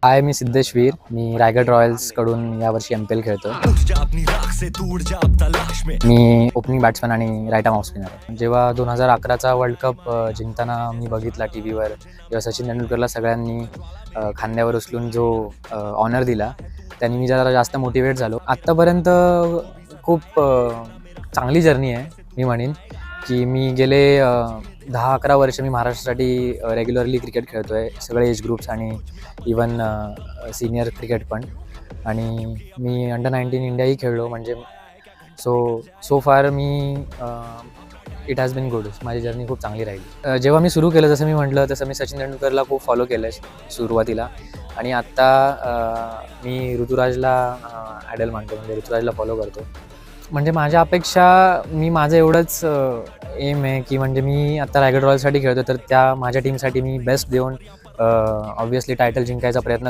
हाय, मी सिद्धेश्वर. मी रायगड रॉयल्सकडून यावर्षी MPL खेळतो. मी opening batsman आणि राईट आर्म ऑफ स्पिनर. जेव्हा 2011चा वर्ल्ड कप जिंकताना मी बघितला TV वर, तेव्हा सचिन तेंडुलकरला सगळ्यांनी खांद्यावर उचलून जो ऑनर दिला, त्यांनी मी जरा जास्त मोटिवेट झालो. आत्तापर्यंत खूप चांगली जर्नी आहे. मी म्हणेन की मी गेले 10-11 वर्ष मी महाराष्ट्रासाठी रेग्युलरली क्रिकेट खेळतो आहे. सगळे एज ग्रुप्स आणि इवन सिनियर क्रिकेट पण. आणि मी अंडर-19 इंडियाही खेळलो. म्हणजे सो फार मी इट हॅज बीन गुड. माझी जर्नी खूप चांगली राहिली. जेव्हा मी सुरू केलं, जसं मी म्हटलं तसं मी सचिन तेंडुलकरला खूप फॉलो केलं आहे सुरुवातीला. आणि आत्ता मी ऋतुराजला आयडल मानतो, म्हणजे ऋतुराजला फॉलो करतो. म्हणजे माझ्या अपेक्षा, मी माझं एवढंच एम आहे की म्हणजे मी आता रायगड रॉयल्ससाठी खेळतो, तर त्या माझ्या टीमसाठी मी बेस्ट देऊन ऑब्व्हियसली टायटल जिंकायचा प्रयत्न